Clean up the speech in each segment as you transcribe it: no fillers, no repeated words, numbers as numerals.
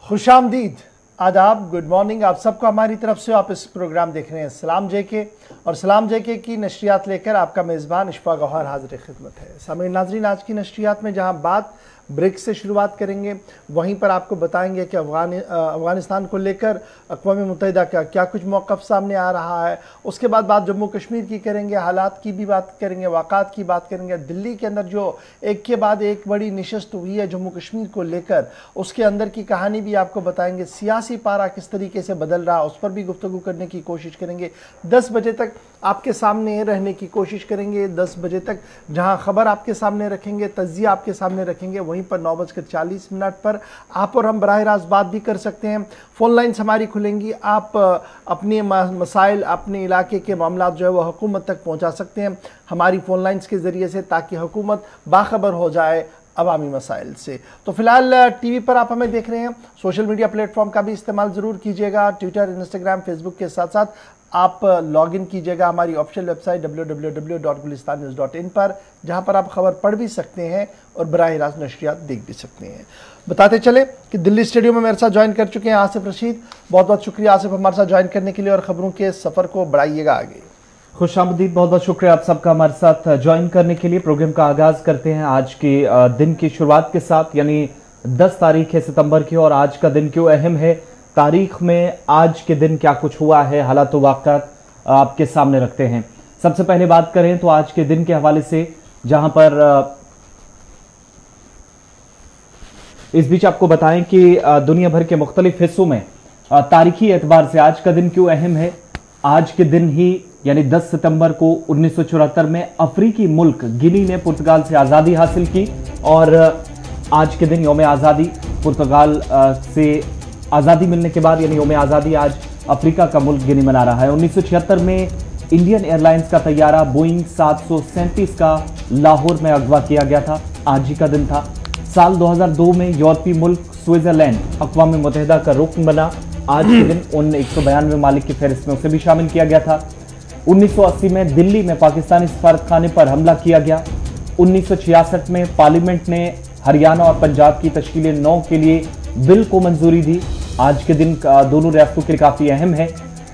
खुशामदीद, आदाब, good morning आप सबको हमारी तरफ से। आप इस प्रोग्राम देख रहे हैं सलाम जेके, और सलाम जेके की नशरियात लेकर आपका मेज़बान इशफा गौहर हाजिर खिदमत है। सामईन नाज़रीन, आज की नशरियात में जहां बात ब्रिक्स से शुरुआत करेंगे, वहीं पर आपको बताएंगे कि अफ़गानिस्तान को लेकर अक़वाम मुत्तहिदा का क्या कुछ मौक़िफ़ सामने आ रहा है। उसके बाद बात जम्मू कश्मीर की करेंगे, हालात की भी बात करेंगे, वाक़ात की बात करेंगे। दिल्ली के अंदर जो एक के बाद एक बड़ी नशस्त हुई है जम्मू कश्मीर को लेकर, उसके अंदर की कहानी भी आपको बताएंगे। सियासी पारा किस तरीके से बदल रहा, उस पर भी गुफ्तगू करने की कोशिश करेंगे। 10 बजे तक आपके सामने रहने की कोशिश करेंगे। 10 बजे तक जहां खबर आपके सामने रखेंगे, तज्जिया आपके सामने रखेंगे, वहीं पर 9:40 पर आप और हम बराह रास्त बात भी कर सकते हैं। फ़ोन लाइन्स हमारी खुलेंगी, आप अपने मसाइल, अपने इलाके के मामला जो है वह हुकूमत तक पहुंचा सकते हैं हमारी फ़ोन लाइन्स के ज़रिए से, ताकि हुकूमत बाखबर हो जाए अवामी मसाइल से। तो फिलहाल टीवी पर आप हमें देख रहे हैं, सोशल मीडिया प्लेटफॉर्म का भी इस्तेमाल ज़रूर कीजिएगा। ट्विटर, इंस्टाग्राम, फेसबुक के साथ साथ आप लॉग इन कीजिएगा हमारी ऑफिशियल वेबसाइट www.gulistannews.in पर, जहां पर आप खबर पढ़ भी सकते हैं और बराह रास्त नशरियात देख भी सकते हैं। बताते चले कि दिल्ली स्टूडियो में मेरे साथ ज्वाइन कर चुके हैं आसिफ रशीद। बहुत बहुत शुक्रिया आसिफ हमारे साथ ज्वाइन करने के लिए, और खबरों के सफ़र को बढ़ाइएगा आगे। खुशामदीद, बहुत बहुत शुक्रिया आप सबका हमारे साथ ज्वाइन करने के लिए। प्रोग्राम का आगाज करते हैं आज के दिन की शुरुआत के साथ, यानी 10 तारीख है सितंबर की, और आज का दिन क्यों अहम है, तारीख में आज के दिन क्या कुछ हुआ है, हालात व वाक़यात आपके सामने रखते हैं। सबसे पहले बात करें तो आज के दिन के हवाले से, जहां पर इस बीच आपको बताएं कि दुनिया भर के मुख्तलिफ हिस्सों में तारीखी एतबार से आज का दिन क्यों अहम है। आज के दिन ही यानी 10 सितंबर को 1974 में अफ्रीकी मुल्क गिनी ने पुर्तगाल से आज़ादी हासिल की, और आज के दिन यौम आज़ादी, पुर्तगाल से आज़ादी मिलने के बाद यानी यौम आज़ादी आज अफ्रीका का मुल्क गिनी मना रहा है। 1976 में इंडियन एयरलाइंस का तैयारा बोइंग 737 का लाहौर में अगवा किया गया था, आज ही का दिन था। साल 2002 में यूरोपीय मुल्क स्विट्जरलैंड अक़वाम मुत्तहिदा का रुकन बना, आज के दिन उन 192 ममालिक की फहरिस्त में उसे भी शामिल किया गया था। 1980 में दिल्ली में पाकिस्तानी सफारतखाने पर हमला किया गया। 1966 में पार्लियामेंट ने हरियाणा और पंजाब की तश्कील 9 के लिए बिल को मंजूरी दी, आज के दिन दोनों रियासतों के लिए काफ़ी अहम है।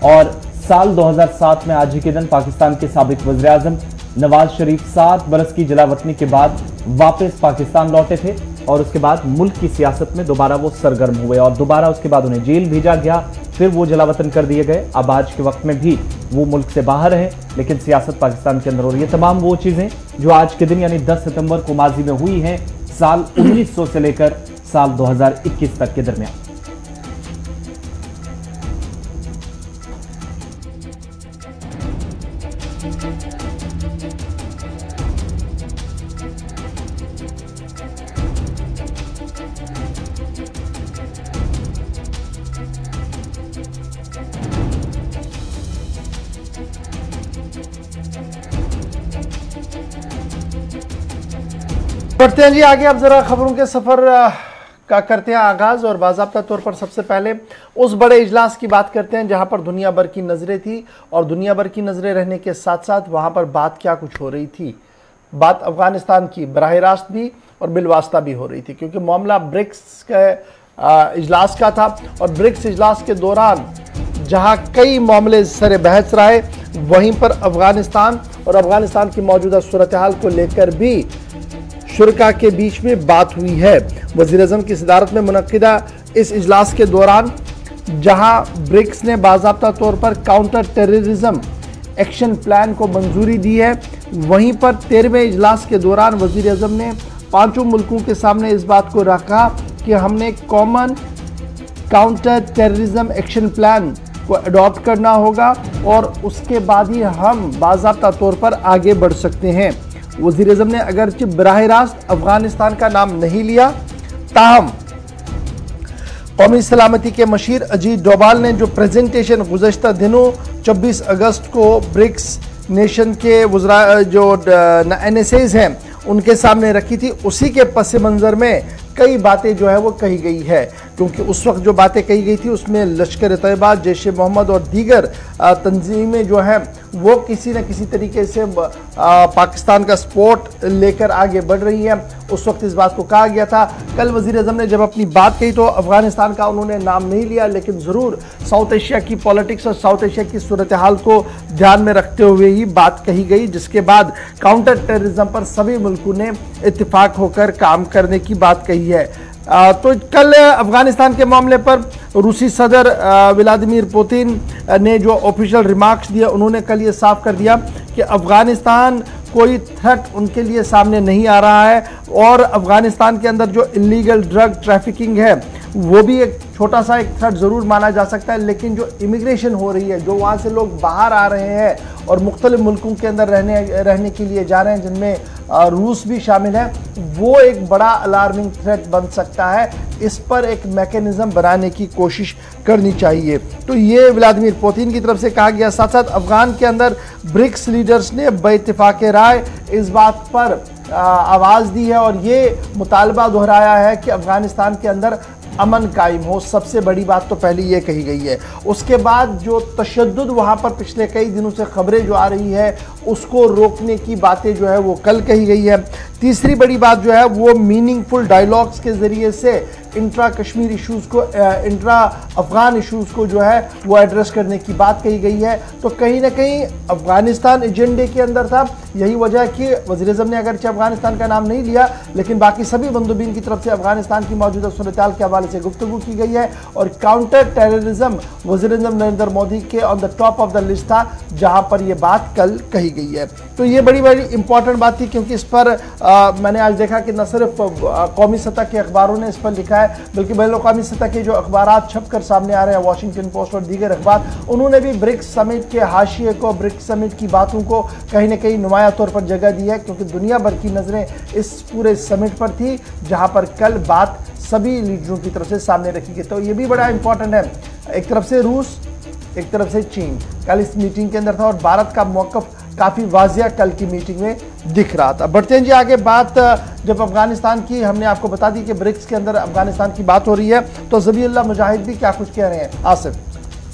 और साल 2007 में आज ही के दिन पाकिस्तान के साबिक वज़ीर-ए-आज़म नवाज शरीफ 7 बरस की जलावतनी के बाद वापस पाकिस्तान लौटे थे, और उसके बाद मुल्क की सियासत में दोबारा वो सरगर्म हुए, और दोबारा उसके बाद उन्हें जेल भेजा गया, फिर वो जलावतन कर दिए गए। अब आज के वक्त में भी वो मुल्क से बाहर है, लेकिन सियासत पाकिस्तान के अंदर हो रही है। तमाम वो चीज़ें जो आज के दिन यानी 10 सितंबर को माजी में हुई हैं, साल 1900 से लेकर साल 2021 तक के दरमियान। बढ़ते हैं जी आगे। अब जरा खबरों के सफर का करते हैं आगाज, और बाज़ाब्ता तौर पर सबसे पहले उस बड़े इजलास की बात करते हैं जहां पर दुनिया भर की नज़रें थी, और दुनिया भर की नज़रें रहने के साथ साथ वहां पर बात क्या कुछ हो रही थी। बात अफगानिस्तान की बराह रास्त भी और बिलवास्ता भी हो रही थी, क्योंकि मामला ब्रिक्स के इजलास का था, और ब्रिक्स इजलास के दौरान जहां कई मामले सर बहस रहे, वहीं पर अफगानिस्तान और अफगानिस्तान की मौजूदा सूरत हाल को लेकर भी शुरका के बीच में बात हुई है। वज़ीर-ए-आज़म की सदारत में मुनक्किदा इस इजलास के दौरान, जहां ब्रिक्स ने बाज़ाब्ता तौर पर काउंटर टेररिज्म एक्शन प्लान को मंजूरी दी है, वहीं पर 13वें इजलास के दौरान वज़ीर-ए-आज़म ने 5 मुल्कों के सामने इस बात को रखा कि हमने common counter terrorism action plan को अडॉप्ट करना होगा, और उसके बाद ही हम बाज़ाब्ता तौर पर आगे बढ़ सकते हैं। वज़ीर-ए-आज़म ने अगरचे बराह रास्त अफगानिस्तान का नाम नहीं लिया, ताहम कौमी सलामती के मशीर अजीत डोभाल ने जो प्रेजेंटेशन गुज़श्ता दिनों 24 अगस्त को ब्रिक्स नेशन के वज़रा जो NSAs हैं उनके सामने रखी थी, उसी के पस मंज़र में कई बातें जो है वो कही गई है, क्योंकि उस वक्त जो बातें कही गई थी उसमें लश्कर तैयबा, जैश ए मोहम्मद और दीगर तंजीमें जो हैं वो किसी न किसी तरीके से पाकिस्तान का सपोर्ट लेकर आगे बढ़ रही हैं। उस वक्त इस बात को कहा गया था। कल वज़ीर-ए-आज़म ने जब अपनी बात कही तो अफ़गानिस्तान का उन्होंने नाम नहीं लिया, लेकिन ज़रूर साउथ एशिया की पॉलिटिक्स और साउथ एशिया की सूरत हाल को ध्यान में रखते हुए ही बात कही गई, जिसके बाद काउंटर टेररिज्म पर सभी मुल्कों ने इत्तेफाक होकर काम करने की बात कही है। तो कल अफगानिस्तान के मामले पर रूसी सदर व्लादिमीर पुतिन ने जो ऑफिशियल रिमार्क्स दिए, उन्होंने कल ये साफ कर दिया कि अफगानिस्तान कोई थ्रेट उनके लिए सामने नहीं आ रहा है, और अफगानिस्तान के अंदर जो इलीगल ड्रग ट्रैफिकिंग है वो भी एक छोटा सा एक थ्रेट ज़रूर माना जा सकता है, लेकिन जो इमिग्रेशन हो रही है, जो वहाँ से लोग बाहर आ रहे हैं और मुख्तलिफ मुल्कों के अंदर रहने के लिए जा रहे हैं, जिनमें रूस भी शामिल है, वो एक बड़ा अलार्मिंग थ्रेट बन सकता है। इस पर एक मैकेनिज़्म बनाने की कोशिश करनी चाहिए। तो ये व्लादिमीर पुतिन की तरफ से कहा गया। साथ साथ अफगान के अंदर ब्रिक्स लीडर्स ने बेइत्तेफाक राय इस बात पर आवाज़ दी है और ये मुतालबा दोहराया है कि अफगानिस्तान के अंदर अमन कायम हो। सबसे बड़ी बात तो पहले ये कही गई है। उसके बाद जो तशद्दुद वहाँ पर पिछले कई दिनों से खबरें जो आ रही है उसको रोकने की बातें जो है वो कल कही गई है। तीसरी बड़ी बात जो है वो मीनिंगफुल डायलॉग्स के ज़रिए से इंट्रा कश्मीर इशूज़ को, इंट्रा अफ़गान इशूज़ को जो है वो एड्रेस करने की बात कही गई है। तो कहीं ना कहीं अफ़गानिस्तान एजेंडे के अंदर था। यही वजह है कि वज़ीर-ए-आज़म ने अगरचे अफ़गानिस्तान का नाम नहीं लिया, लेकिन बाकी सभी बंदूबीन की तरफ से अफ़गानिस्तान की मौजूदा सूरत-ए-हाल के हवाले से गुफ्तगू की गई है। और काउंटर टेररिज्म वज़ीर-ए-आज़म नरेंद्र मोदी के on the top of the list था, जहाँ पर यह बात कल कही गई है। तो ये बड़ी बड़ी इंपॉर्टेंट बात थी, क्योंकि इस पर मैंने आज देखा कि न सिर्फ कौमी सतह के अखबारों ने इस पर लिखा है, बल्कि बैनुल-अक़वामी सतह के जो अखबार छप कर सामने आ रहे हैं, वाशिंगटन पोस्ट और दीगर अखबार, उन्होंने भी ब्रिक्स समिट के हाशिए को, ब्रिक्स समिट की बातों को कहीं ना कहीं नुमाया तौर पर जगह दी है, क्योंकि दुनिया भर की नज़रें इस पूरे समिट पर थी, जहां पर कल बात सभी लीडरों की तरफ से सामने रखी गई। तो ये भी बड़ा इंपॉर्टेंट है, एक तरफ से रूस, एक तरफ से चीन कल इस मीटिंग के अंदर था, और भारत का मौक़िफ़ काफ़ी वाज़िया कल की मीटिंग में दिख रहा था। बढ़ते हैं जी आगे। बात जब अफगानिस्तान की हमने आपको बता दी कि ब्रिक्स के अंदर अफगानिस्तान की बात हो रही है, तो ज़बीहुल्लाह मुजाहिद भी क्या कुछ कह रहे हैं। आसिफ।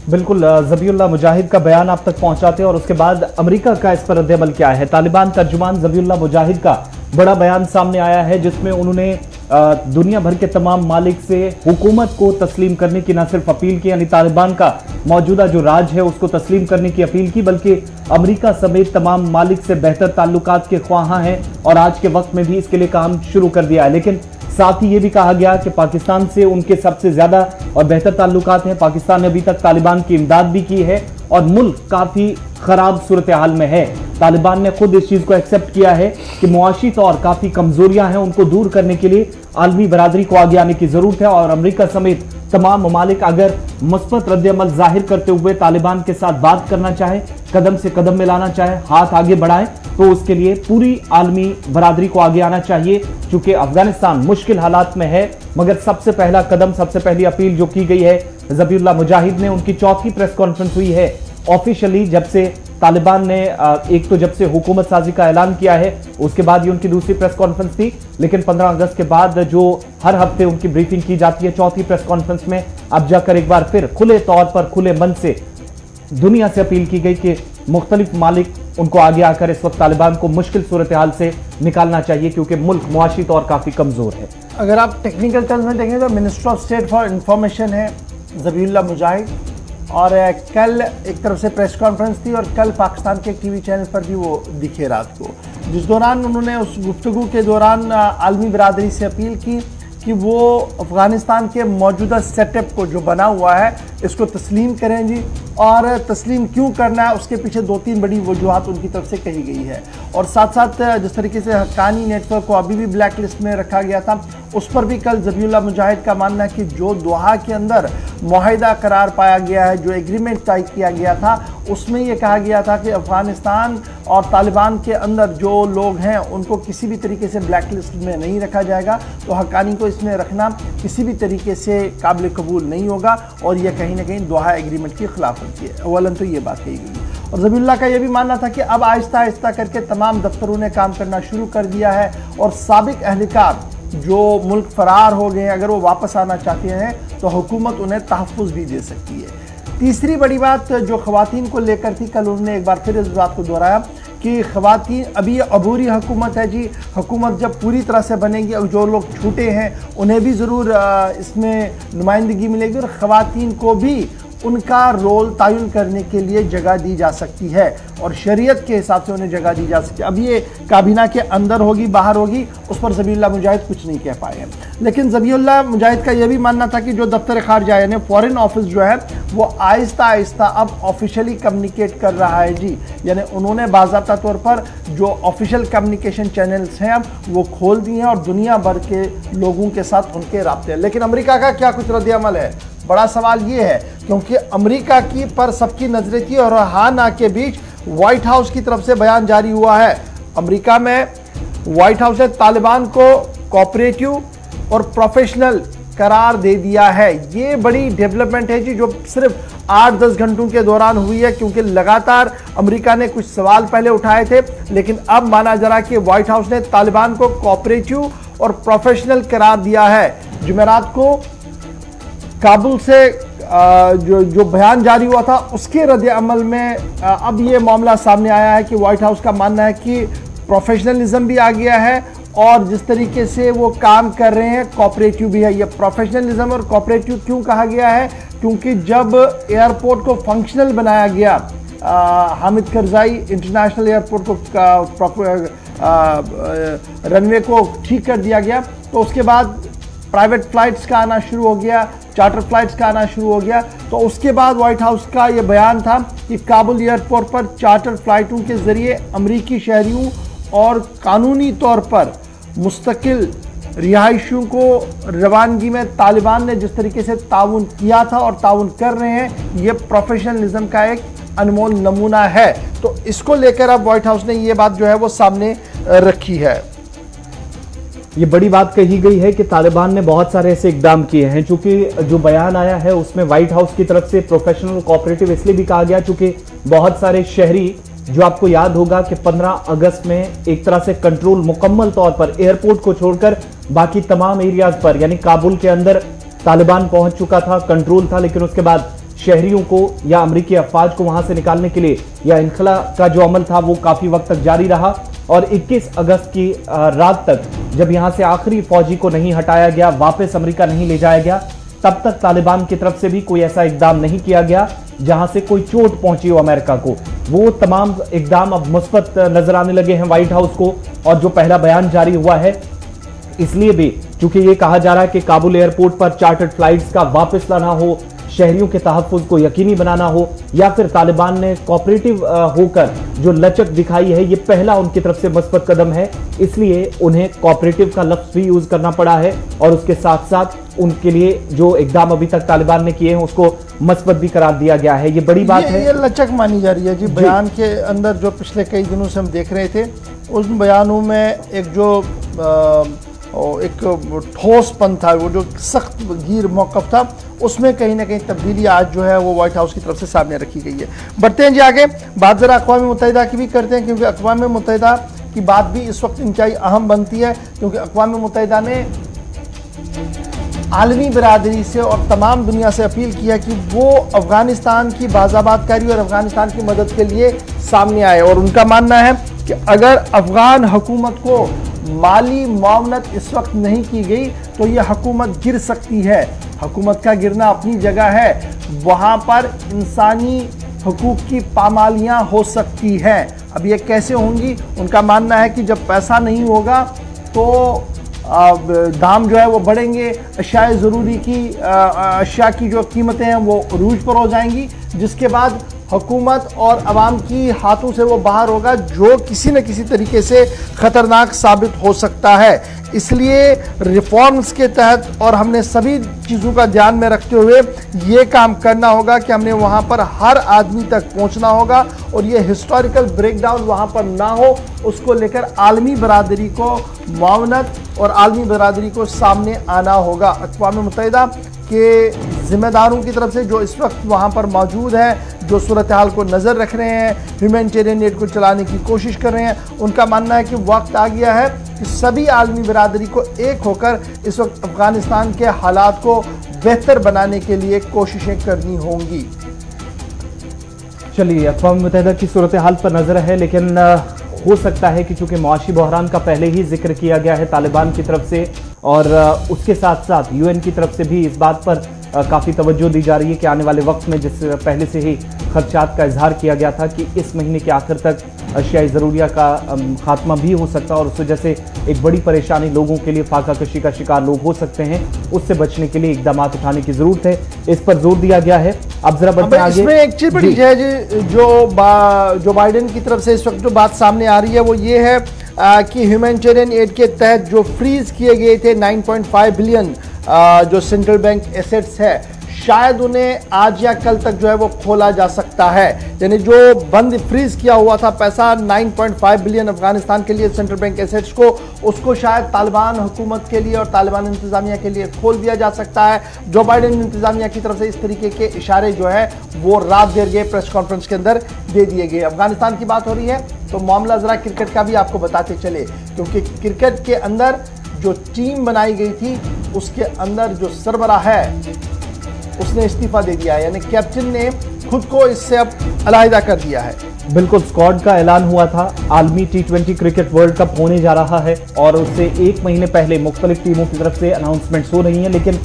बिल्कुल, ज़बीहुल्लाह मुजाहिद का बयान आप तक पहुंचाते हैं, और उसके बाद अमेरिका का इस पर रद्द-ए-अमल क्या है। तालिबान तर्जुमान ज़बीहुल्लाह मुजाहिद का बड़ा बयान सामने आया है, जिसमें उन्होंने दुनिया भर के तमाम मालिक से हुकूमत को तस्लीम करने की न सिर्फ अपील की, यानी तालिबान का मौजूदा जो राज है उसको तस्लीम करने की अपील की, बल्कि अमेरिका समेत तमाम मालिक से बेहतर ताल्लुकात के ख्वाहां हैं और आज के वक्त में भी इसके लिए काम शुरू कर दिया है। लेकिन साथ ही ये भी कहा गया कि पाकिस्तान से उनके सबसे ज्यादा और बेहतर ताल्लुकात हैं। पाकिस्तान ने अभी तक तालिबान की इमदाद भी की है और मुल्क काफी खराब सूरत हाल में है। तालिबान ने खुद इस चीज को एक्सेप्ट किया है कि मुआशी तौर काफी कमजोरियां हैं, उनको दूर करने के लिए आलमी बरादरी को आगे आने की जरूरत है, और अमेरिका समेत तमाम ममालिक अगर मुस्बत रद्द-ए-अमल जाहिर करते हुए तालिबान के साथ बात करना चाहे, कदम से कदम मिलाना चाहे, हाथ आगे बढ़ाएं, तो उसके लिए पूरी आलमी बरादरी को आगे आना चाहिए। चूंकि अफगानिस्तान मुश्किल हालात में है, मगर सबसे पहला कदम, सबसे पहली अपील जो की गई है ज़बीहुल्लाह मुजाहिद ने, उनकी चौथी प्रेस कॉन्फ्रेंस हुई है ऑफिशियली जब से तालिबान ने एक तो जब से हुकूमत साजी का ऐलान किया है, उसके बाद ये उनकी दूसरी प्रेस कॉन्फ्रेंस थी। लेकिन 15 अगस्त के बाद जो हर हफ्ते उनकी ब्रीफिंग की जाती है, चौथी प्रेस कॉन्फ्रेंस में अब जाकर एक बार फिर खुले तौर पर, खुले मन से दुनिया से अपील की गई कि मुख्तलिफ मालिक उनको आगे आकर इस वक्त तालिबान को मुश्किल सूरत हाल से निकालना चाहिए, क्योंकि मुल्क मुआशी तौर काफी कमजोर है। अगर आप टेक्निकल टर्म्स में देखें तो minister of state for information है ज़बीहुल्लाह मुजाहिद, और कल एक तरफ से प्रेस कॉन्फ्रेंस थी और कल पाकिस्तान के टीवी चैनल पर भी वो दिखे रात को, जिस दौरान उन्होंने उस गुफ्तगू के दौरान आलमी बरादरी से अपील की कि वो अफ़गानिस्तान के मौजूदा सेटअप को जो बना हुआ है इसको तस्लीम करें जी, और तस्लीम क्यों करना है उसके पीछे 2-3 बड़ी वजूहात उनकी तरफ से कही गई है। और साथ साथ जिस तरीके से हक्कानी नेटवर्क को अभी भी ब्लैक लिस्ट में रखा गया था, उस पर भी कल ज़बीहुल्लाह मुजाहिद का मानना है कि जो दोहा के अंदर मुआहिदा करार पाया गया है, जो एग्रीमेंट तय किया गया था, उसमें ये कहा गया था कि अफ़गानिस्तान और तालिबान के अंदर जो लोग हैं उनको किसी भी तरीके से ब्लैक लिस्ट में नहीं रखा जाएगा। तो हक्कानी को इसमें रखना किसी भी तरीके से काबिल कबूल नहीं होगा, और यह कहीं ना कहीं दोहा एग्रीमेंट की खिलाफवर्जी है। अवलन तो ये बात कही गई। और ज़बीहुल्लाह का यह भी मानना था कि अब आहिस्ता आहिस्ता करके तमाम दफ्तरों ने काम करना शुरू कर दिया है, और साबिक अहलकार जो मुल्क फरार हो गए हैं अगर वो वापस आना चाहते हैं तो हुकूमत उन्हें तहफ़्फ़ुज़ भी दे सकती है। तीसरी बड़ी बात जो ख़वातीन को लेकर थी, कल उन्होंने एक बार फिर इस बात को दोहराया कि ख़वातीन अभी ये अबूरी हुकूमत है जी, हुकूमत जब पूरी तरह से बनेगी और जो लोग छूटे हैं उन्हें भी ज़रूर इसमें नुमाइंदगी मिलेगी और ख़वातीन को भी उनका रोल तयन करने के लिए जगह दी जा सकती है और शरीयत के हिसाब से उन्हें जगह दी जा सकती है। अब ये काबीना के अंदर होगी बाहर होगी उस पर ज़बीहुल्लाह मुजाहिद कुछ नहीं कह पाए हैं, लेकिन ज़बीहुल्लाह मुजाहिद का यह भी मानना था कि जो दफ्तर खारजा यानी फॉरेन ऑफिस जो है वो आहिस्ता आहिस्ता अब ऑफिशियली कम्युनिकेट कर रहा है जी, यानी उन्होंने बाज़ाब्ता तौर पर जो ऑफिशियल कम्युनिकेशन चैनल्स हैं अब वो खोल दिए हैं और दुनिया भर के लोगों के साथ उनके राब्ते हैं। लेकिन अमेरिका का क्या कुछ रद्द-ए-अमल है, बड़ा सवाल ये है, क्योंकि अमेरिका की पर सबकी नजरें थी और हाँ ना के बीच व्हाइट हाउस की तरफ से बयान जारी हुआ है। अमेरिका में व्हाइट हाउस ने तालिबान को कोऑपरेटिव और प्रोफेशनल करार दे दिया है। ये बड़ी डेवलपमेंट है जी जो सिर्फ 8-10 घंटों के दौरान हुई है, क्योंकि लगातार अमेरिका ने कुछ सवाल पहले उठाए थे, लेकिन अब माना जा रहा कि व्हाइट हाउस ने तालिबान को कोऑपरेटिव और प्रोफेशनल करार दिया है। जुमेरात को काबुल से जो बयान जारी हुआ था उसके रद्द-ए-अमल में अब ये मामला सामने आया है कि व्हाइट हाउस का मानना है कि प्रोफेशनलिज्म भी आ गया है और जिस तरीके से वो काम कर रहे हैं कोऑपरेटिव भी है। ये प्रोफेशनलिज्म और कोऑपरेटिव क्यों कहा गया है, क्योंकि जब एयरपोर्ट को फंक्शनल बनाया गया, हामिद करज़ाई इंटरनेशनल एयरपोर्ट को रनवे को ठीक कर दिया गया तो उसके बाद प्राइवेट फ्लाइट्स का आना शुरू हो गया, चार्टर फ्लाइट्स का आना शुरू हो गया। तो उसके बाद व्हाइट हाउस का ये बयान था कि काबुल एयरपोर्ट पर चार्टर फ्लाइटों के ज़रिए अमरीकी शहरियों और कानूनी तौर पर मुस्तकिल रिहायशियों को रवानगी में तालिबान ने जिस तरीके से ताउन किया था और ताउन कर रहे हैं, ये प्रोफेशनलिज्म का एक अनमोल नमूना है। तो इसको लेकर अब व्हाइट हाउस ने ये बात जो है वो सामने रखी है। ये बड़ी बात कही गई है कि तालिबान ने बहुत सारे ऐसे इकदाम किए हैं, चूंकि जो बयान आया है उसमें व्हाइट हाउस की तरफ से प्रोफेशनल कोऑपरेटिव इसलिए भी कहा गया चूंकि बहुत सारे शहरी, जो आपको याद होगा कि 15 अगस्त में एक तरह से कंट्रोल मुकम्मल तौर पर एयरपोर्ट को छोड़कर बाकी तमाम एरियाज पर यानी काबुल के अंदर तालिबान पहुंच चुका था, कंट्रोल था, लेकिन उसके बाद शहरियों को या अमरीकी अफवाज को वहां से निकालने के लिए या इनखला का जो अमल था वो काफी वक्त तक जारी रहा और 21 अगस्त की रात तक जब यहां से आखिरी फौजी को नहीं हटाया गया, वापस अमेरिका नहीं ले जाया गया, तब तक तालिबान की तरफ से भी कोई ऐसा इकदाम नहीं किया गया जहां से कोई चोट पहुंची हो अमेरिका को। वो तमाम इकदाम अब मुस्बत नजर आने लगे हैं व्हाइट हाउस को और जो पहला बयान जारी हुआ है इसलिए भी क्योंकि ये कहा जा रहा है कि काबुल एयरपोर्ट पर चार्टर्ड फ्लाइट्स का वापस लाना हो, शहरियों के तहफ़्फ़ुज़ को यकीनी बनाना हो, या फिर तालिबान ने कोऑपरेटिव होकर जो लचक दिखाई है ये पहला उनकी तरफ से मस्बत कदम है, इसलिए उन्हें कोऑपरेटिव का लफ्ज़ भी यूज़ करना पड़ा है और उसके साथ साथ उनके लिए जो इकदाम अभी तक तालिबान ने किए हैं उसको मस्बत भी करार दिया गया है। ये बड़ी बात है, ये लचक मानी जा रही है जी। बयान के अंदर जो पिछले कई दिनों से हम देख रहे थे उन बयानों में एक जो एक ठोसपन था, वो जो सख्त गिर मौक़िफ़ था, उसमें कहीं ना कहीं तब्दीली आज जो है वो व्हाइट हाउस की तरफ से सामने रखी गई है। बढ़ते हैं जी आगे, बात ज़रा अक़वाम मुत्तहिदा की भी करते हैं, क्योंकि अक़वाम मुत्तहिदा की बात भी इस वक्त इंतहाई अहम बनती है, क्योंकि अक़वाम मुत्तहिदा ने आलमी बरादरी से और तमाम दुनिया से अपील किया कि वो अफ़गानिस्तान की बाज़ाबातकारी और अफ़गानिस्तान की मदद के लिए सामने आए और उनका मानना है कि अगर अफ़गान हुकूमत को माली मुआवनत इस वक्त नहीं की गई तो ये हुकूमत गिर सकती है। हुकूमत का गिरना अपनी जगह है, वहाँ पर इंसानी हुकूक की पामालियाँ हो सकती हैं। अब ये कैसे होंगी, उनका मानना है कि जब पैसा नहीं होगा तो दाम जो है वो बढ़ेंगे, अशिया ज़रूरी की अशिया की जो कीमतें हैं वो अरूज पर हो जाएंगी, जिसके बाद हुकूमत और आवाम की हाथों से वो बाहर होगा, जो किसी न किसी तरीके से ख़तरनाक साबित हो सकता है। इसलिए रिफॉर्म्स के तहत और हमने सभी चीज़ों का ध्यान में रखते हुए ये काम करना होगा कि हमने वहाँ पर हर आदमी तक पहुँचना होगा और ये हिस्टोरिकल ब्रेकडाउन वहाँ पर ना हो, उसको लेकर आलमी बरादरी को मुआवनत और आलमी बरादरी को सामने आना होगा। अक़वाम मुत्तहिदा के ज़िम्मेदारों की तरफ से जो इस वक्त वहाँ पर मौजूद है, जो सूरत हाल को नज़र रख रहे हैं, ह्यूमैनिटेरियन एड को चलाने की कोशिश कर रहे हैं, उनका मानना है कि वक्त आ गया है कि सभी आलमी बिरादरी को एक होकर इस वक्त अफगानिस्तान के हालात को बेहतर बनाने के लिए कोशिशें करनी होंगी। चलिए, अक़वाम मुत्तहिदा की सूरत हाल पर नजर है, लेकिन हो सकता है कि चूंकि मुआशी बहरान का पहले ही जिक्र किया गया है तालिबान की तरफ से, और उसके साथ साथ यूएन की तरफ से भी इस बात पर काफ़ी तवज्जो दी जा रही है कि आने वाले वक्त में, जिस पहले से ही खदशात का इजहार किया गया था कि इस महीने के आखिर तक अशियाई ज़रूरिया का खात्मा भी हो सकता है और उस वजह से एक बड़ी परेशानी लोगों के लिए, फाका कशी का शिकार लोग हो सकते हैं, उससे बचने के लिए इकदाम उठाने की ज़रूरत है, इस पर जोर दिया गया है। अब जरा बढ़ते हैं आगे। इसमें एक चीज बड़ी है जो बाइडेन की तरफ से इस वक्त जो बात सामने आ रही है वो ये है कि ह्यूमैनिटेरियन एड के तहत जो फ्रीज किए गए थे 9.5 बिलियन जो सेंट्रल बैंक एसेट्स है, शायद उन्हें आज या कल तक जो है वो खोला जा सकता है। यानी जो बंद फ्रीज किया हुआ था पैसा 9.5 बिलियन अफगानिस्तान के लिए सेंट्रल बैंक एसेट्स को, उसको शायद तालिबान हुकूमत के लिए और तालिबान इंतजामिया के लिए खोल दिया जा सकता है। जो बाइडेन इंतजामिया की तरफ से इस तरीके के इशारे जो है वो रात देर गए प्रेस कॉन्फ्रेंस के अंदर दे दिए गए। अफगानिस्तान की बात हो रही है तो मामला जरा क्रिकेट का भी आपको बताते चले, क्योंकि क्रिकेट के अंदर जो टीम बनाई गई थी उसके अंदर जो सरबराह है उसने इस्तीफा दे दिया है, यानी कैप्टन ने खुद को इससे अब अलहदा कर दिया है। बिल्कुल, स्क्वाड का ऐलान हुआ था। आलमी T20 क्रिकेट वर्ल्ड कप होने जा रहा है और उससे एक महीने पहले मुख्तलिफ टीमों की तरफ से अनाउंसमेंट्स हो रही हैं, लेकिन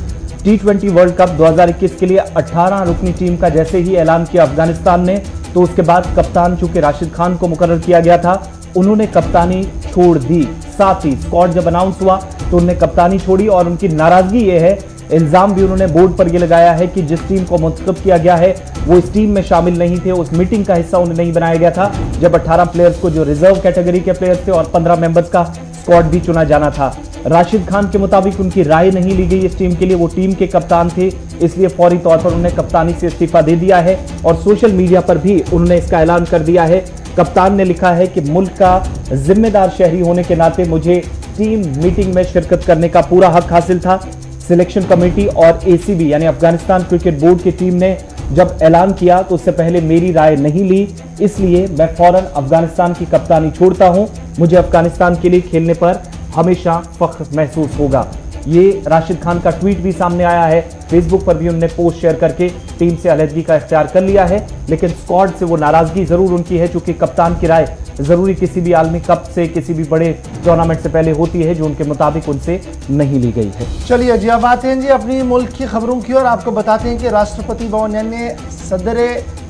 T20 वर्ल्ड कप 2021 के लिए 18 रुकनी टीम का जैसे ही ऐलान किया अफगानिस्तान ने, तो उसके बाद कप्तान चूंकि राशिद खान को मुकर्रर किया गया था, उन्होंने कप्तानी छोड़ दी। साथ ही स्क्वाड जब अनाउंस हुआ तो उन्होंने कप्तानी छोड़ी और उनकी नाराजगी ये है, इल्जाम भी उन्होंने बोर्ड पर यह लगाया है कि जिस टीम को मुंतखब किया गया है वो इस टीम में शामिल नहीं थे, उस मीटिंग का हिस्सा उन्हें नहीं बनाया गया था जब 18 प्लेयर्स को, जो रिजर्व कैटेगरी के प्लेयर्स थे, और 15 मेंबर्स का स्क्वाड भी चुना जाना था। राशिद खान के मुताबिक उनकी राय नहीं ली गई इस टीम के लिए, वो टीम के कप्तान थे, इसलिए फौरी तौर पर उन्होंने कप्तानी से इस्तीफा दे दिया है और सोशल मीडिया पर भी उन्होंने इसका ऐलान कर दिया है। कप्तान ने लिखा है कि मुल्क का जिम्मेदार शहरी होने के नाते मुझे टीम मीटिंग में शिरकत करने का पूरा हक हासिल था। सिलेक्शन कमेटी और ACB यानी अफगानिस्तान क्रिकेट बोर्ड की टीम ने जब ऐलान किया तो उससे पहले मेरी राय नहीं ली, इसलिए मैं फौरन अफगानिस्तान की कप्तानी छोड़ता हूं। मुझे अफगानिस्तान के लिए खेलने पर हमेशा फख्र महसूस होगा। ये राशिद खान का ट्वीट भी सामने आया है, फेसबुक पर भी उन्होंने पोस्ट शेयर करके टीम से अलहदगी का इख्तियार कर लिया है, लेकिन स्क्वाड से वो नाराजगी जरूर उनकी है, चूंकि कप्तान की राय जरूरी किसी भी आलमी कप से, किसी भी बड़े टूर्नामेंट से पहले होती है, जो उनके मुताबिक उनसे नहीं ली गई है। चलिए जी, अब आते हैं जी अपनी मुल्क की खबरों की और आपको बताते हैं कि राष्ट्रपति भवन ने सदर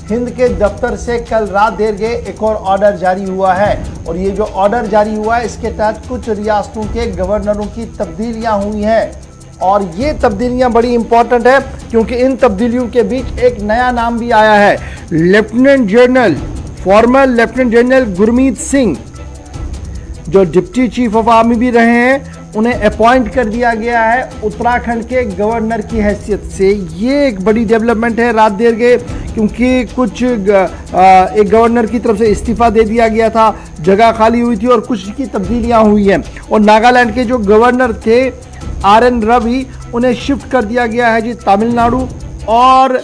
हिंद के दफ्तर से कल रात देर गए एक और ऑर्डर जारी हुआ है, और ये जो ऑर्डर जारी हुआ है इसके तहत कुछ रियासतों के गवर्नरों की तब्दीलियां हुई हैं, और ये तब्दीलियां बड़ी इंपॉर्टेंट है क्योंकि इन तब्दीलियों के बीच एक नया नाम भी आया है। Lieutenant general, farmer lieutenant general Gurmeet Singh, जो डिप्टी चीफ ऑफ आर्मी भी रहे हैं, उन्हें अपॉइंट कर दिया गया है उत्तराखंड के गवर्नर की हैसियत से। ये एक बड़ी डेवलपमेंट है रात देर गए, क्योंकि कुछ एक गवर्नर की तरफ से इस्तीफा दे दिया गया था, जगह खाली हुई थी और कुछ की तब्दीलियां हुई हैं। और नागालैंड के जो गवर्नर थे RN रवि, उन्हें शिफ्ट कर दिया गया है जी तमिलनाडु, और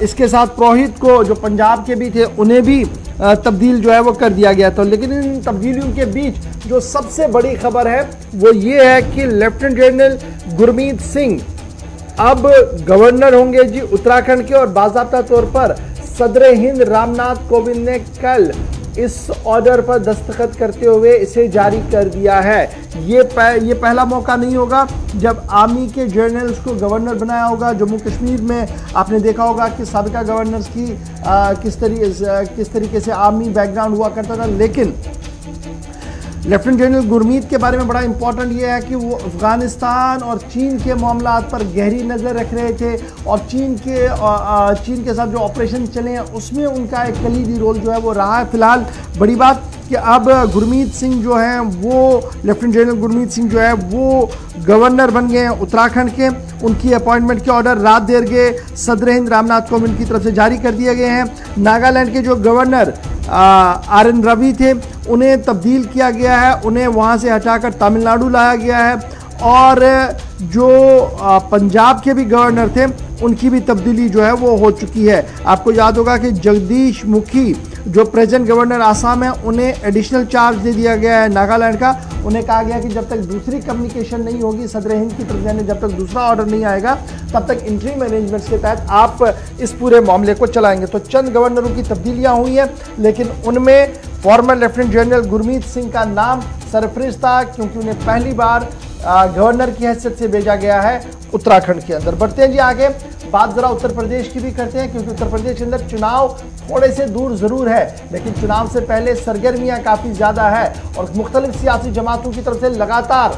इसके साथ पुरोहित को, जो पंजाब के भी थे, उन्हें भी तब्दील जो है वो कर दिया गया था। लेकिन इन तब्दीलियों के बीच जो सबसे बड़ी खबर है वो ये है कि लेफ्टिनेंट जनरल गुरमीत सिंह अब गवर्नर होंगे जी उत्तराखंड के, और बाज़ाब्ता तौर पर सदर हिंद रामनाथ कोविंद ने कल इस ऑर्डर पर दस्तखत करते हुए इसे जारी कर दिया है। ये पहला मौका नहीं होगा जब आर्मी के जनरल्स को गवर्नर बनाया होगा। जम्मू कश्मीर में आपने देखा होगा कि साबिका गवर्नर्स की किस तरीके से आर्मी बैकग्राउंड हुआ करता था, लेकिन लेफ्टिनेंट जनरल गुरमीत के बारे में बड़ा इंपॉर्टेंट ये है कि वो अफगानिस्तान और चीन के मामलात पर गहरी नज़र रख रहे थे, और चीन के साथ जो ऑपरेशन चले हैं उसमें उनका एक कलीदी रोल जो है वो रहा है। फिलहाल बड़ी बात कि अब गुरमीत सिंह जो हैं वो, लेफ्टिनेंट जनरल गुरमीत सिंह जो है वो गवर्नर बन गए हैं उत्तराखंड के। उनकी अपॉइंटमेंट के ऑर्डर रात देर गए सदर हिंद रामनाथ कोविंद की तरफ से जारी कर दिए गए हैं। नागालैंड के जो गवर्नर RN रवि थे, उन्हें तब्दील किया गया है, उन्हें वहां से हटाकर तमिलनाडु लाया गया है, और जो पंजाब के भी गवर्नर थे उनकी भी तब्दीली जो है वो हो चुकी है। आपको याद होगा कि जगदीश मुखी जो प्रेजेंट गवर्नर आसाम है उन्हें एडिशनल चार्ज दे दिया गया है नागालैंड का। उन्हें कहा गया कि जब तक दूसरी कम्युनिकेशन नहीं होगी सदर हिंद की तरफ से, जब तक दूसरा ऑर्डर नहीं आएगा तब तक इंटरिम अरेंजमेंट्स के तहत आप इस पूरे मामले को चलाएंगे। तो चंद गवर्नरों की तब्दीलियां हुई हैं, लेकिन उनमें farmer lieutenant general Gurmeet Singh का नाम सरफरिज था, क्योंकि उन्हें पहली बार गवर्नर की हैसियत से भेजा गया है उत्तराखंड के अंदर। बढ़ते हैं जी आगे, बात जरा उत्तर प्रदेश की भी करते हैं, क्योंकि उत्तर प्रदेश के अंदर चुनाव थोड़े से दूर जरूर है, लेकिन चुनाव से पहले सरगर्मियां काफी ज्यादा है और मुख्तलिफ सियासी जमातों की तरफ से लगातार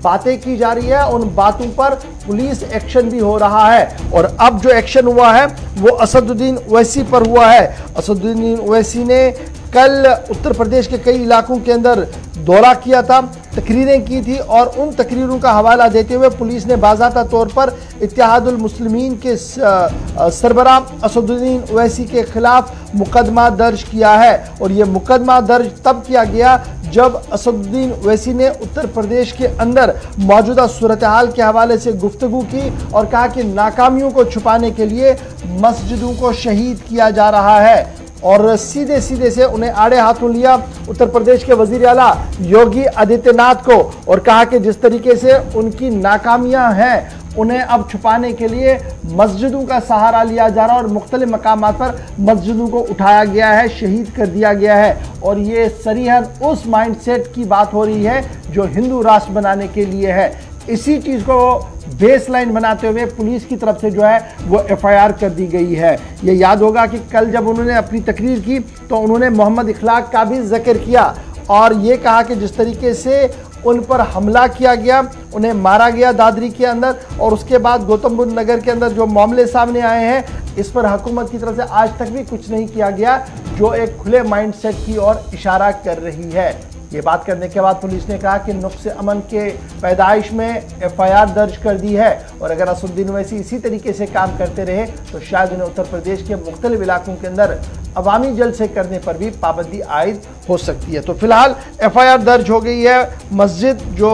बातें की जा रही है। उन बातों पर पुलिस एक्शन भी हो रहा है और अब जो एक्शन हुआ है वो असदुद्दीन ओवैसी पर हुआ है। असदुद्दीन ओवैसी ने कल उत्तर प्रदेश के कई इलाकों के अंदर दौरा किया था, तकरीरें की थी और उन तकरीरों का हवाला देते हुए पुलिस ने बाज़ाता तौर पर इत्तेहादुल मुस्लिमीन के सरबरा असदुद्दीन ओवैसी के खिलाफ मुकदमा दर्ज किया है। और ये मुकदमा दर्ज तब किया गया जब असदुद्दीन ओवैसी ने उत्तर प्रदेश के अंदर मौजूदा सूरत हाल के हवाले से गुफ्तगू की और कहा कि नाकामियों को छुपाने के लिए मस्जिदों को शहीद किया जा रहा है और सीधे सीधे से उन्हें आड़े हाथों लिया उत्तर प्रदेश के वजीर आला योगी आदित्यनाथ को और कहा कि जिस तरीके से उनकी नाकामियां हैं उन्हें अब छुपाने के लिए मस्जिदों का सहारा लिया जा रहा है और मुख्तलिफ मकामात पर मस्जिदों को उठाया गया है, शहीद कर दिया गया है। और ये सरीहन उस माइंडसेट की बात हो रही है जो हिंदू राष्ट्र बनाने के लिए है। इसी चीज़ को बेस लाइन बनाते हुए पुलिस की तरफ से जो है वो एफआईआर कर दी गई है। ये याद होगा कि कल जब उन्होंने अपनी तकरीर की तो उन्होंने मोहम्मद इखलाक का भी जिक्र किया और ये कहा कि जिस तरीके से उन पर हमला किया गया, उन्हें मारा गया दादरी के अंदर और उसके बाद गौतम बुद्ध नगर के अंदर जो मामले सामने आए हैं इस पर हुकूमत की तरफ से आज तक भी कुछ नहीं किया गया, जो एक खुले माइंडसेट की ओर इशारा कर रही है। ये बात करने के बाद पुलिस ने कहा कि नुक्स अमन के पैदाइश में एफआईआर दर्ज कर दी है और अगर असदुद्दीन ओवैसी इसी तरीके से काम करते रहे तो शायद उन्हें उत्तर प्रदेश के मुख्तलिफ इलाकों के अंदर अवामी जलसे करने पर भी पाबंदी आयद हो सकती है। तो फिलहाल एफआईआर दर्ज हो गई है मस्जिद जो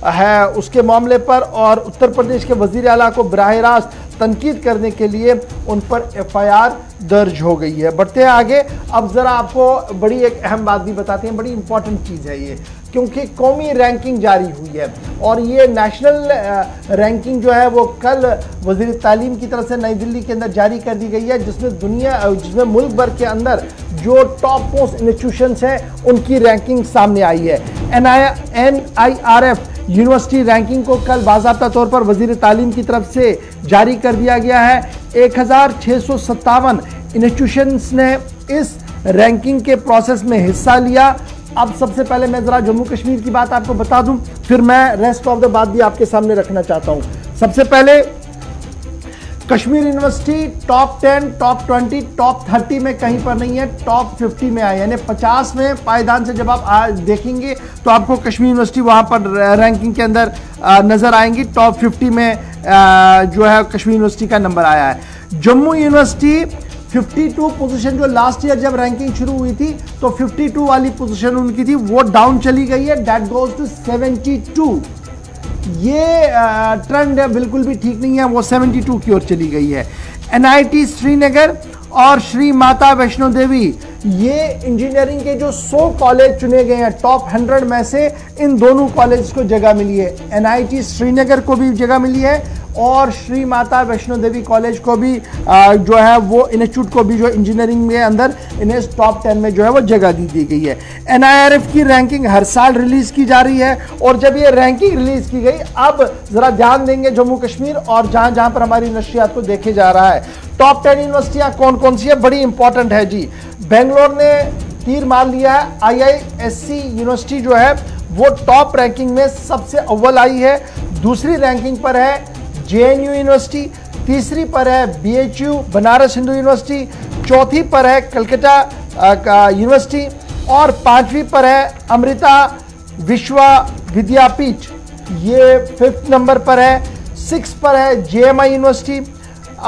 है उसके मामले पर और उत्तर प्रदेश के वजीर आला को बराह रास्त तनकीद करने के लिए उन पर एफआईआर दर्ज हो गई है। बढ़ते हैं आगे, अब ज़रा आपको बड़ी एक अहम बात भी बताते हैं, बड़ी इंपॉर्टेंट चीज़ है ये, क्योंकि कौमी रैंकिंग जारी हुई है और ये नेशनल रैंकिंग जो है वो कल वज़ीर तालीम की तरफ से नई दिल्ली के अंदर जारी कर दी गई है, जिसमें मुल्क भर के अंदर जो टॉप मोस्ट इंस्टीट्यूशंस हैं उनकी रैंकिंग सामने आई है। NIRF यूनिवर्सिटी रैंकिंग को कल बाज़ाब्ता तौर पर वज़ीर तालीम की तरफ से जारी कर दिया गया है। 1657 इंस्टीट्यूशंस ने इस रैंकिंग के प्रोसेस में हिस्सा लिया। अब सबसे पहले मैं ज़रा जम्मू कश्मीर की बात आपको बता दूं, फिर मैं रेस्ट ऑफ द बात भी आपके सामने रखना चाहता हूं। सबसे पहले Kashmir university top 10, top 20, top 30 में कहीं पर नहीं है, टॉप 50 में आई, यानी 50 में पायदान से जब आप देखेंगे तो आपको कश्मीर यूनिवर्सिटी वहां पर रैंकिंग के अंदर नजर आएंगी। टॉप 50 में जो है कश्मीर यूनिवर्सिटी का नंबर आया है। जम्मू यूनिवर्सिटी 52 पोजीशन, जो लास्ट ईयर जब रैंकिंग शुरू हुई थी तो 52 वाली पोजीशन उनकी थी, वो डाउन चली गई है, दैट गोज टू 72। ये ट्रेंड बिल्कुल भी ठीक नहीं है, वो 72 की ओर चली गई है। NIT श्रीनगर और श्री माता वैष्णो देवी, ये इंजीनियरिंग के जो 100 कॉलेज चुने गए हैं टॉप 100 में से, इन दोनों कॉलेज को जगह मिली है। NIT श्रीनगर को भी जगह मिली है और श्री माता वैष्णो देवी कॉलेज को भी जो है वो इंस्टीट्यूट को भी जो इंजीनियरिंग के अंदर इन्हें टॉप 10 में जो है वो जगह दी गई है। NIRF की रैंकिंग हर साल रिलीज की जा रही है और जब ये रैंकिंग रिलीज की गई, अब जरा ध्यान देंगे जम्मू कश्मीर और जहां जहां पर हमारी नशियात को देखे जा रहा है। टॉप 10 यूनिवर्सिटियां कौन कौन सी है, बड़ी इंपॉर्टेंट है जी। बेंगलोर ने तीर मार लिया है, IISc यूनिवर्सिटी जो है वो टॉप रैंकिंग में सबसे अव्वल आई है। दूसरी रैंकिंग पर है JNU यूनिवर्सिटी, तीसरी पर है BHU बनारस हिंदू यूनिवर्सिटी, चौथी पर है कलकत्ता यूनिवर्सिटी और पांचवी पर है अमृता विश्वा विद्यापीठ, ये 5th नंबर पर है। 6 पर है JMI यूनिवर्सिटी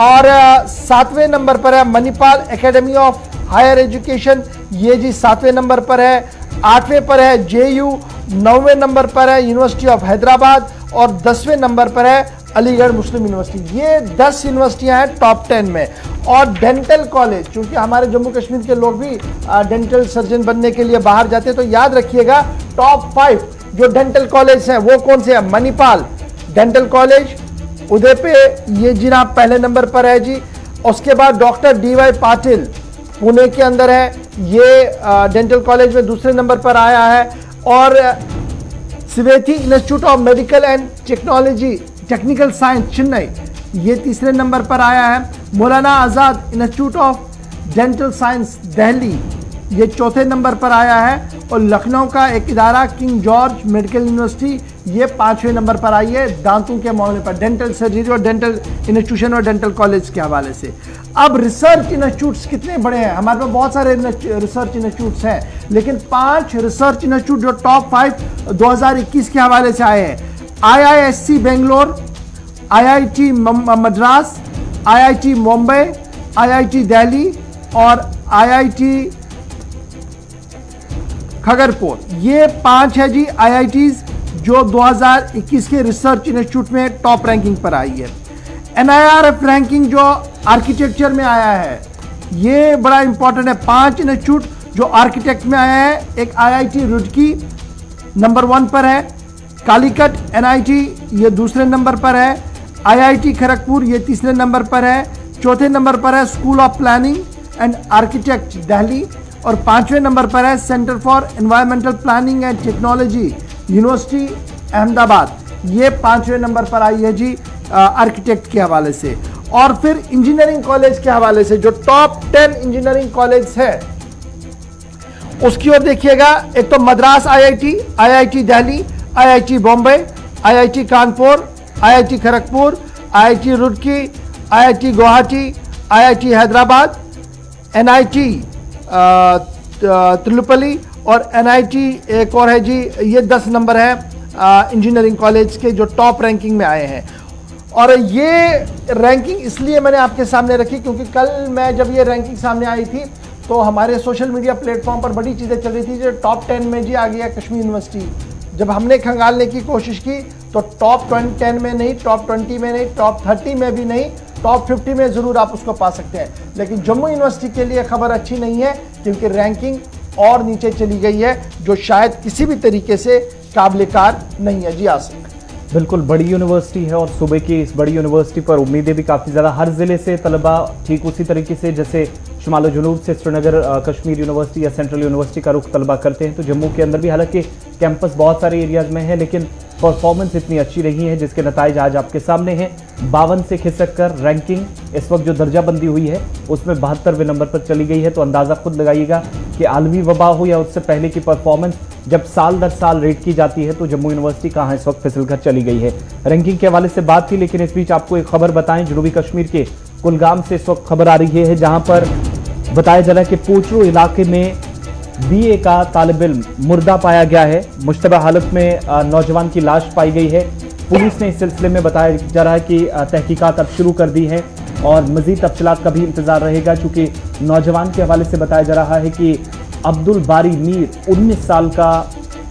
और 7वें नंबर पर है Manipal academy of higher education, ये जी 7वें नंबर पर है। 8वें पर है JU, 9वें नंबर पर है यूनिवर्सिटी ऑफ हैदराबाद और 10वें नंबर पर है अलीगढ़ मुस्लिम यूनिवर्सिटी। ये 10 यूनिवर्सिटियां हैं टॉप 10 में। और डेंटल कॉलेज, क्योंकि हमारे जम्मू कश्मीर के लोग भी डेंटल सर्जन बनने के लिए बाहर जाते हैं, तो याद रखिएगा टॉप 5 जो डेंटल कॉलेज हैं वो कौन से हैं। मणिपाल डेंटल कॉलेज उदय पे, ये जिना पहले नंबर पर है जी। उसके बाद डॉक्टर DY पाटिल पुणे के अंदर है, ये डेंटल कॉलेज में दूसरे नंबर पर आया है। और Saveetha Institute of Medical and Technical Science Chennai, ये तीसरे नंबर पर आया है। Maulana Azad Institute of Dental Science Delhi, ये चौथे नंबर पर आया है। और लखनऊ का एक इदारा किंग जॉर्ज मेडिकल यूनिवर्सिटी, ये 5वें नंबर पर आई है दांतों के मामले पर, डेंटल सर्जरी और डेंटल इंस्टीट्यूशन और डेंटल कॉलेज के हवाले से। अब रिसर्च इंस्टीट्यूट्स कितने बड़े हैं, हमारे पास बहुत सारे रिसर्च इंस्टीट्यूट्स हैं, लेकिन 5 रिसर्च इंस्टीट्यूट जो टॉप 5 2021 के हवाले से आए हैं। IISc Bangalore, IIT Madras, IIT Mumbai, IIT Delhi और IIT खगरपुर, ये 5 है जी IITs जो 2021 के रिसर्च इंस्टीट्यूट में टॉप रैंकिंग पर आई है। NIRF रैंकिंग जो आर्किटेक्चर में आया है, ये बड़ा इंपॉर्टेंट है। 5 इंस्टीट्यूट जो आर्किटेक्ट में आया है, एक IIT रुड़की नंबर 1 पर है, कालीकट NIT ये दूसरे नंबर पर है, IIT खड़गपुर ये तीसरे नंबर पर है, चौथे नंबर पर है school of planning and architect Delhi और 5वें नंबर पर है centre for environmental planning and technology university Ahmedabad, ये 5वें नंबर पर आई है जी आर्किटेक्ट के हवाले से। और फिर इंजीनियरिंग कॉलेज के हवाले से जो टॉप 10 इंजीनियरिंग कॉलेज है उसकी ओर देखिएगा। एक तो Madras IIT Delhi, IIT Bombay, IIT Kanpur, IIT Kharagpur, IIT Roorkee, IIT Guwahati, IIT Hyderabad, NIT त्रिपुली और NIT एक और है जी, ये 10 नंबर है इंजीनियरिंग कॉलेज के जो टॉप रैंकिंग में आए हैं। और ये रैंकिंग इसलिए मैंने आपके सामने रखी क्योंकि कल मैं जब ये रैंकिंग सामने आई थी तो हमारे सोशल मीडिया प्लेटफॉर्म पर बड़ी चीज़ें चल रही थी जो टॉप 10 में जी आ गया कश्मीर यूनिवर्सिटी। जब हमने खंगालने की कोशिश की तो टॉप 10 में नहीं, टॉप 20 में नहीं, टॉप 30 में भी नहीं, टॉप 50 में ज़रूर आप उसको पा सकते हैं। लेकिन जम्मू यूनिवर्सिटी के लिए खबर अच्छी नहीं है क्योंकि रैंकिंग और नीचे चली गई है जो शायद किसी भी तरीके से काबिल-ए-कार नहीं है। जी आसिफ, बिल्कुल बड़ी यूनिवर्सिटी है और सूबे की इस बड़ी यूनिवर्सिटी पर उम्मीदें भी काफ़ी ज़्यादा, हर ज़िले से तलबा ठीक उसी तरीके से जैसे शुमाल जनूब से श्रीनगर कश्मीर यूनिवर्सिटी या सेंट्रल यूनिवर्सिटी का रुख तलबा करते हैं, तो जम्मू के अंदर भी हालांकि कैंपस बहुत सारे एरियाज़ में है लेकिन परफॉर्मेंस इतनी अच्छी रही है जिसके नताइज आज आपके सामने हैं। 52 से खिसक कर रैंकिंग इस वक्त जो दर्जाबंदी हुई है उसमें 72वें नंबर पर चली गई है। तो अंदाज़ा खुद लगाइएगा कि आलमी वबा हो या उससे पहले की परफॉर्मेंस जब साल दर साल रेट की जाती है तो जम्मू यूनिवर्सिटी कहाँ इस वक्त फिसल कर चली गई है। रैंकिंग के हवाले से बात थी, लेकिन इस बीच आपको एक खबर बताएं, जनूबी कश्मीर के कुलगाम से इस वक्त खबर आ रही है जहां पर बताया जा रहा है कि पोचरो इलाके में BA का तालिब इल्म मुर्दा पाया गया है। मुश्तबा हालत में नौजवान की लाश पाई गई है। पुलिस ने इस सिलसिले में बताया जा रहा है कि तहकीकात अब शुरू कर दी है और मजीद तफसीलात का भी इंतजार रहेगा, चूँकि नौजवान के हवाले से बताया जा रहा है कि अब्दुल बारी मीर 19 साल का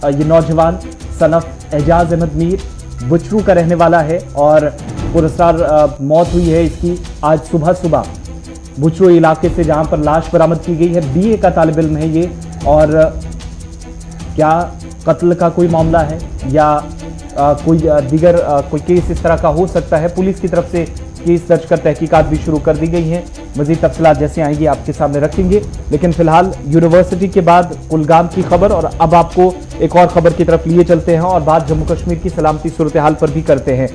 ये नौजवान सनफ एजाज अहमद मीर बुचरू का रहने वाला है और पुरस्कार मौत हुई है इसकी आज सुबह बुचरू इलाके से जहां पर लाश बरामद की गई है। BA का तालिब इल्म है ये, और क्या कत्ल का कोई मामला है या कोई दीगर कोई केस इस तरह का हो सकता है, पुलिस की तरफ से केस दर्ज कर तहकीकात भी शुरू कर दी गई हैं। मजीद तफसीलात जैसे आएंगी आपके सामने रखेंगे, लेकिन फिलहाल यूनिवर्सिटी के बाद कुलगाम की खबर और अब आपको एक और खबर की तरफ लिए चलते हैं और बात जम्मू कश्मीर की सलामती सूरत हाल पर भी करते हैं।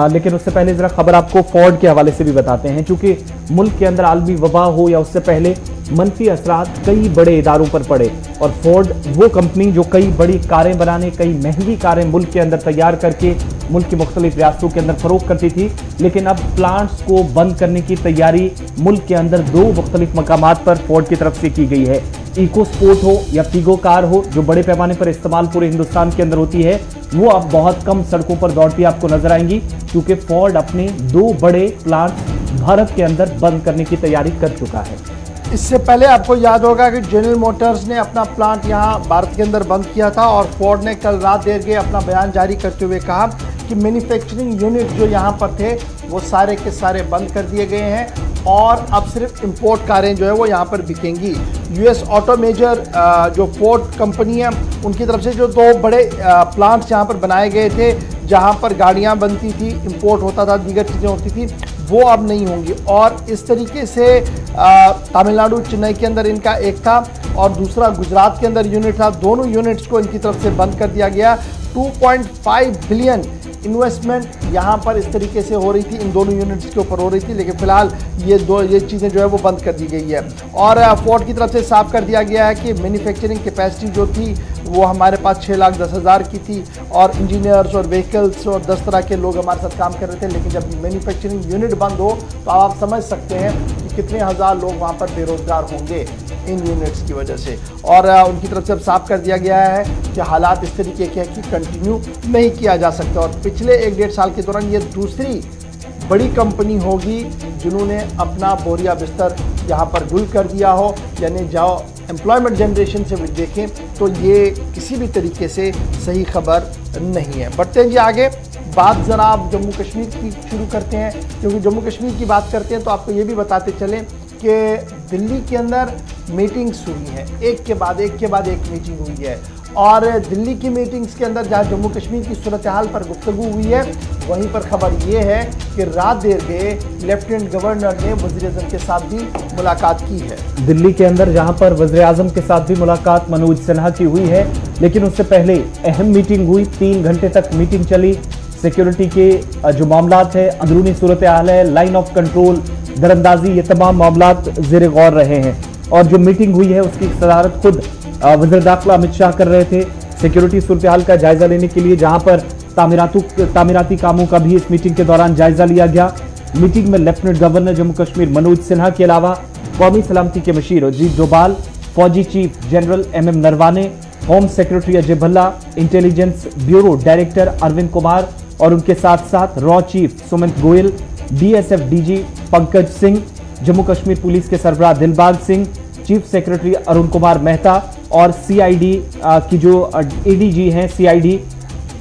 लेकिन उससे पहले जरा खबर आपको फोर्ड के हवाले से भी बताते हैं, क्योंकि मुल्क के अंदर आलमी वबा हो या उससे पहले मनफी असरात कई बड़े इदारों पर पड़े और फोर्ड वो कंपनी जो कई बड़ी कारें बनाने, कई महंगी कारें मुल्क के अंदर तैयार करके मुल्क की मुख्तलिफ रियासतों के अंदर फरोख्त करती थी, लेकिन अब प्लांट्स को बंद करने की तैयारी मुल्क के अंदर 2 मुख्तलिफ मकामात पर फोर्ड की तरफ से की गई है। इको स्पोर्ट हो या फिगो कार हो, जो बड़े पैमाने पर इस्तेमाल पूरे हिंदुस्तान के अंदर होती है, वो अब बहुत कम सड़कों पर दौड़ती आपको नजर आएंगी, क्योंकि फोर्ड अपने 2 बड़े प्लांट भारत के अंदर बंद करने की तैयारी कर चुका है। इससे पहले आपको याद होगा कि जनरल मोटर्स ने अपना प्लांट यहाँ भारत के अंदर बंद किया था और फोर्ड ने कल रात देर के अपना बयान जारी करते हुए कहा कि मैन्युफैक्चरिंग यूनिट जो यहाँ पर थे वो सारे के सारे बंद कर दिए गए हैं और अब सिर्फ इंपोर्ट कारें जो है वो यहाँ पर बिकेंगी। यूएस ऑटो मेजर जो फोर्ड कंपनी है उनकी तरफ से जो 2 बड़े प्लांट्स यहाँ पर बनाए गए थे जहाँ पर गाड़ियाँ बनती थी, इंपोर्ट होता था, दीगर चीज़ें होती थी, वो अब नहीं होंगी। और इस तरीके से तमिलनाडु चेन्नई के अंदर इनका एक था और दूसरा गुजरात के अंदर यूनिट था। दोनों यूनिट्स को इनकी तरफ से बंद कर दिया गया। 2.5 बिलियन इन्वेस्टमेंट यहाँ पर इस तरीके से हो रही थी, इन दोनों यूनिट्स के ऊपर हो रही थी, लेकिन फिलहाल ये चीज़ें जो है वो बंद कर दी गई है। और फोर्ड की तरफ से साफ कर दिया गया है कि मैन्युफैक्चरिंग कैपेसिटी जो थी वो हमारे पास 6,10,000 की थी और इंजीनियर्स और व्हीकल्स और 10 तरह के लोग हमारे साथ काम कर रहे थे। लेकिन जब मैन्युफैक्चरिंग यूनिट बंद हो तो आप समझ सकते हैं कि कितने हज़ार लोग वहाँ पर बेरोजगार होंगे इन यूनिट्स की वजह से। और उनकी तरफ से अब साफ कर दिया गया है कि हालात इस तरीके के हैं कि कंटिन्यू नहीं किया जा सकता। और पिछले 1-1.5 साल के दौरान ये दूसरी बड़ी कंपनी होगी जिन्होंने अपना बोरिया बिस्तर यहाँ पर गुल कर दिया हो। यानी जाओ एम्प्लॉयमेंट जनरेशन से देखें तो ये किसी भी तरीके से सही खबर नहीं है। बढ़ते हैं जी आगे, बात ज़रा आप जम्मू कश्मीर की शुरू करते हैं, क्योंकि जम्मू कश्मीर की बात करते हैं तो आपको ये भी बताते चलें कि दिल्ली के अंदर मीटिंग्स हुई हैं, एक के बाद एक मीटिंग हुई है। और दिल्ली की मीटिंग्स के अंदर जहाँ जम्मू कश्मीर की सूरत हाल पर गुफ्तगू हुई है, वहीं पर खबर ये है कि रात देर गए लेफ्टिनेंट गवर्नर ने वज़ीर-ए-आज़म के साथ भी मुलाकात की है। दिल्ली के अंदर जहां पर वज़ीर-ए-आज़म के साथ भी मुलाकात मनोज सिन्हा की हुई है, लेकिन उससे पहले अहम मीटिंग हुई। 3 घंटे तक मीटिंग चली। सिक्योरिटी के जो मामलात है, अंदरूनी सूरत हाल है, लाइन ऑफ कंट्रोल, दरअंदाजी, ये तमाम मामलात ज़ेर गौर रहे हैं। और जो मीटिंग हुई है उसकी सदारत खुद वज़ीर दाखिला अमित शाह कर रहे थे। सिक्योरिटी सूरत हाल का जायजा लेने के लिए जहां पर तामीराती कामों का भी इस मीटिंग के दौरान जायजा लिया गया। मीटिंग में लेफ्टिनेंट गवर्नर जम्मू कश्मीर मनोज सिन्हा के अलावा कौमी सलामती के मशीर अजीत डोभाल, फौजी chief general MM Naravane, home secretary Ajay Bhalla, intelligence bureau director Arvind Kumar और उनके साथ साथ रॉ chief Sumit Goel, DSF DG Pankaj Singh, Jammu Kashmir police के सरबराह दिलबाग सिंह, चीफ सेक्रेटरी अरुण कुमार मेहता और CID की जो ADG हैं CID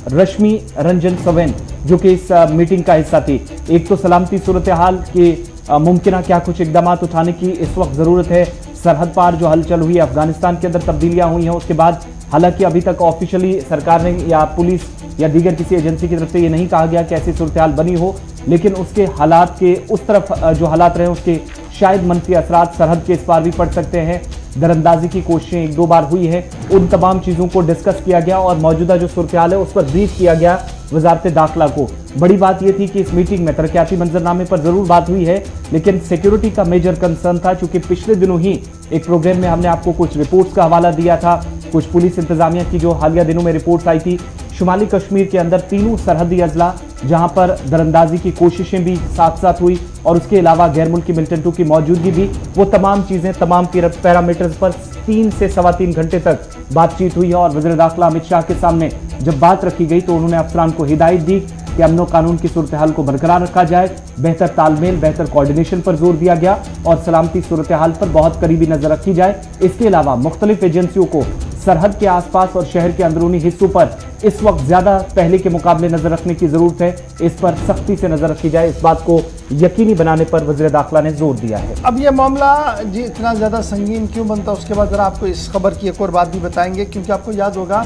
रश्मि रंजन सवेन, जो कि इस मीटिंग का हिस्सा थी। एक तो सलामती सूरत हाल के मुमकिन क्या कुछ इकदाम उठाने की इस वक्त ज़रूरत है। सरहद पार जो हलचल हुई, अफगानिस्तान के अंदर तब्दीलियां हुई हैं, उसके बाद हालांकि अभी तक ऑफिशियली सरकार ने या पुलिस या दीगर किसी एजेंसी की तरफ से ये नहीं कहा गया कि ऐसी सूरत हाल बनी हो, लेकिन उसके हालात के उस तरफ जो हालात रहे उसके शायद मनफी असरात सरहद के इस पार भी पड़ सकते हैं। दरअंदाजी की कोशिशें 1-2 बार हुई है, उन तमाम चीज़ों को डिस्कस किया गया और मौजूदा जो सूरत हाल है उस पर ब्रीफ किया गया वजारत दाखिला को। बड़ी बात यह थी कि इस मीटिंग में तरक्याती मंजरनामे पर जरूर बात हुई है, लेकिन सिक्योरिटी का मेजर कंसर्न था, चूंकि पिछले दिनों ही एक प्रोग्राम में हमने आपको कुछ रिपोर्ट्स का हवाला दिया था, कुछ पुलिस इंतजामिया की जो हालिया दिनों में रिपोर्ट्स आई थी। शुमाली कश्मीर के अंदर 3 सरहदी अजला जहां पर दरअंदाजी की कोशिशें भी साथ साथ हुई और उसके अलावा गैर मुल्की मिलिटेंटों की मौजूदगी भी, वो तमाम चीज़ें तमाम पैरामीटर्स पर 3 से 3.25 घंटे तक बातचीत हुई है। और वज़ीर दाखिला अमित शाह के सामने जब बात रखी गई तो उन्होंने अफसरान को हिदायत दी कि अमन कानून की सूरत हाल को बरकरार रखा जाए, बेहतर तालमेल, बेहतर कोऑर्डिनेशन पर जोर दिया गया और सलामती सूरत हाल पर बहुत करीबी नजर रखी जाए। इसके अलावा मुख्तलिफ एजेंसियों को सरहद के आसपास और शहर के अंदरूनी हिस्सों पर इस वक्त ज्यादा पहले के मुकाबले नजर रखने की जरूरत है, इस पर सख्ती से नजर रखी जाए, इस बात को यकीनी बनाने पर वज़ीर दाखिला ने जोर दिया है। अब यह मामला जी इतना ज्यादा संगीन क्यों बनता है, उसके बाद जरा आपको इस खबर की एक और बात भी बताएंगे, क्योंकि आपको याद होगा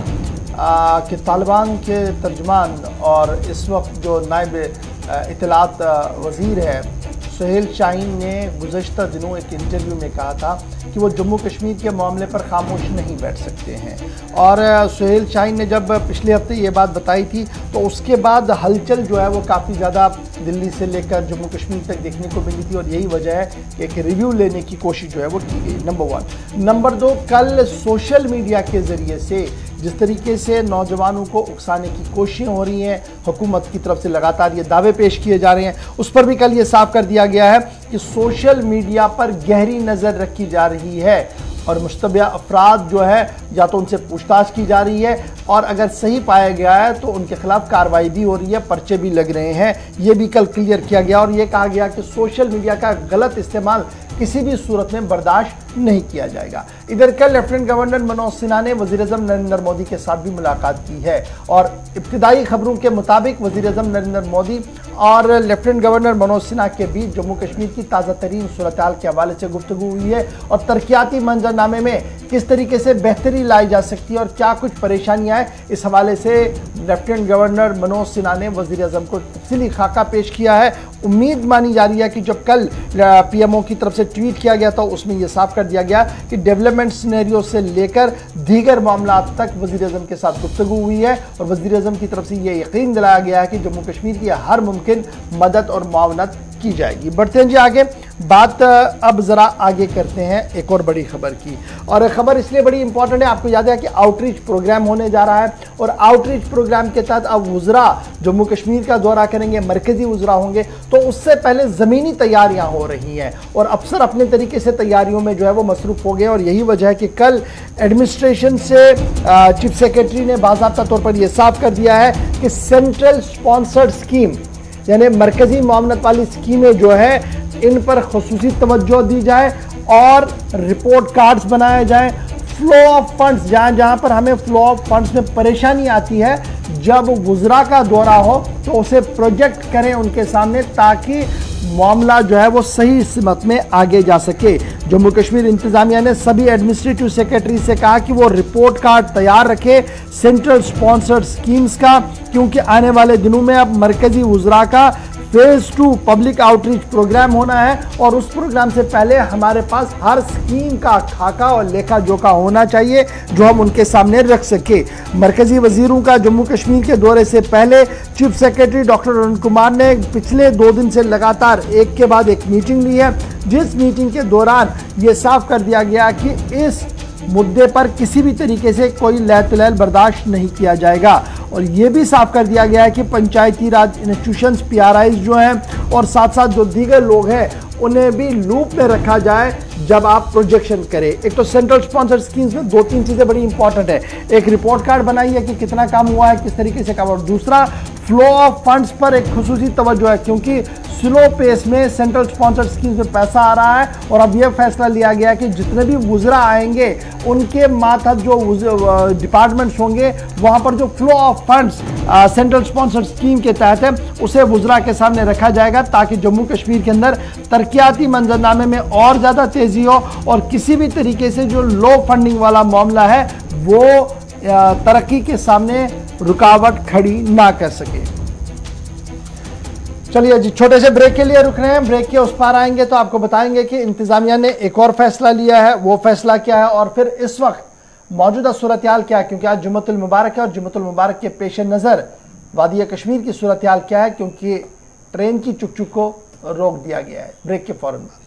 कि तालिबान के तर्जमान और इस वक्त जो नायब इत्तलात वज़ीर है सुहेल शाहीन ने गुज़श्ता दिनों एक इंटरव्यू में कहा था कि वो जम्मू कश्मीर के मामले पर खामोश नहीं बैठ सकते हैं। और सुहेल शाहीन ने जब पिछले हफ्ते ये बात बताई थी तो उसके बाद हलचल जो है वो काफ़ी ज़्यादा दिल्ली से लेकर जम्मू कश्मीर तक देखने को मिली थी और यही वजह है कि एक रिव्यू लेने की कोशिश जो है वो की गई, नंबर 1। नंबर 2, कल सोशल मीडिया के ज़रिए से जिस तरीके से नौजवानों को उकसाने की कोशिशें हो रही हैं, हुकूमत की तरफ से लगातार ये दावे पेश किए जा रहे हैं, उस पर भी कल ये साफ कर दिया गया है कि सोशल मीडिया पर गहरी नज़र रखी जा रही है और मुश्तबा अफराद जो है या तो उनसे पूछताछ की जा रही है और अगर सही पाया गया है तो उनके खिलाफ कार्रवाई भी हो रही है, पर्चे भी लग रहे हैं। ये भी कल क्लियर किया गया और ये कहा गया कि सोशल मीडिया का गलत इस्तेमाल किसी भी सूरत में बर्दाश्त नहीं किया जाएगा। इधर कल लेफ्टिनेंट गवर्नर मनोज सिन्हा ने वज़ीर-ए-आज़म नरेंद्र मोदी के साथ भी मुलाकात की है और इब्तिदाई खबरों के मुताबिक वज़ीर-ए-आज़म नरेंद्र मोदी और लेफ्टिनेंट गवर्नर मनोज सिन्हा के बीच जम्मू कश्मीर की ताज़ा तरीन सूरत-ए-हाल के हवाले से गुफ्तगू हुई है और तरक्याती मंजरनामे में किस तरीके से बेहतरी लाई जा सकती है और क्या कुछ परेशानियां हैं, इस हवाले से लेफ्टिनेंट गवर्नर मनोज सिन्हा ने वज़ीर-ए-आज़म को तफसीली खाका पेश किया है। उम्मीद मानी जा रही है कि जब कल पीएमओ की तरफ से ट्वीट किया गया था उसमें यह साफ कर दिया गया कि डेवलपमेंट सिनेरियो से लेकर दीगर मामला तक वज़ीर-ए-आज़म के साथ गुफ्तगू हुई है और वज़ीर-ए-आज़म की तरफ से यह यकीन दिलाया गया है कि जम्मू कश्मीर की हर मुमकिन मदद और मुआवनत की जाएगी। बढ़ते हैं जी आगे, बात अब जरा आगे करते हैं एक और बड़ी खबर की, और खबर इसलिए बड़ी इंपॉर्टेंट है, आपको याद है कि आउटरीच प्रोग्राम होने जा रहा है और आउटरीच प्रोग्राम के तहत अब वुज़रा जम्मू कश्मीर का दौरा करेंगे, मरकजी वुज़रा होंगे, तो उससे पहले ज़मीनी तैयारियां हो रही हैं और अफसर अपने तरीके से तैयारियों में जो है वो मसरूफ़ हो गए और यही वजह है कि कल एडमिनिस्ट्रेशन से चीफ सेक्रेटरी ने बाज़ाब्ता तौर पर यह साफ कर दिया है कि सेंट्रल स्पॉन्सर्ड स्कीम यानी मरकजी मामलत वाली स्कीमें जो है इन पर खुसूसी तवज्जो दी जाए और रिपोर्ट कार्ड्स बनाए जाएं। फ्लो ऑफ फंड्स, जहां पर हमें फ्लो ऑफ फंड्स में परेशानी आती है, जब वुज़रा का दौरा हो तो उसे प्रोजेक्ट करें उनके सामने ताकि मामला जो है वो सही सिमत में आगे जा सके। जम्मू कश्मीर इंतजामिया ने सभी एडमिनिस्ट्रेटिव सेक्रेटरी से कहा कि वो रिपोर्ट कार्ड तैयार रखे सेंट्रल स्पॉन्सर्ड स्कीम्स का, क्योंकि आने वाले दिनों में अब मरकजी वुज़रा का फेज़ 2 पब्लिक आउटरीच प्रोग्राम होना है और उस प्रोग्राम से पहले हमारे पास हर स्कीम का खाका और लेखा जोखा होना चाहिए जो हम उनके सामने रख सके। मरकजी वजीरों का जम्मू कश्मीर के दौरे से पहले chief secretary doctor Arun Kumar ने पिछले 2 दिन से लगातार एक के बाद एक मीटिंग ली है, जिस मीटिंग के दौरान ये साफ कर दिया गया कि इस मुद्दे पर किसी भी तरीके से कोई लहतलहल बर्दाश्त नहीं किया जाएगा और ये भी साफ कर दिया गया है कि पंचायती राज इंस्टीट्यूशंस PRIs जो हैं और साथ साथ जो दीगर लोग हैं उन्हें भी लूप में रखा जाए जब आप प्रोजेक्शन करें। एक तो सेंट्रल स्पॉन्सर्ड स्कीम्स में 2-3 चीज़ें बड़ी इंपॉर्टेंट है, एक रिपोर्ट कार्ड बनाइए कि कितना काम हुआ है, किस तरीके से काम, और दूसरा फ्लो ऑफ फंड्स पर एक खुसूसी तवज्जो है क्योंकि स्लो पेस में सेंट्रल स्पॉन्सर्ड स्कीम्स में पैसा आ रहा है और अब यह फैसला लिया गया कि जितने भी वुज़रा आएंगे उनके मातहत जो डिपार्टमेंट्स होंगे वहां पर जो flow of funds central sponsored scheme के तहत है उसे वुज़रा के सामने रखा जाएगा ताकि जम्मू कश्मीर के अंदर तरक्याती मंजरनामे में और ज़्यादा तेज़ी हो और किसी भी तरीके से जो लो फंडिंग वाला मामला है वो तरक्की के सामने रुकावट खड़ी ना कर सके। चलिए जी, छोटे से ब्रेक के लिए रुक रहे हैं, ब्रेक के उस पार आएंगे तो आपको बताएंगे कि इंतजामिया ने एक और फैसला लिया है, वो फैसला क्या है और फिर इस वक्त मौजूदा सूरत-ए-हाल क्या है, क्योंकि आज जुम्मतुल मुबारक है और जुम्मतुल मुबारक के पेश नज़र वादी कश्मीर की सूरत-ए-हाल क्या है, क्योंकि ट्रेन की चुक-चुक को रोक दिया गया है। ब्रेक के फौरन बाद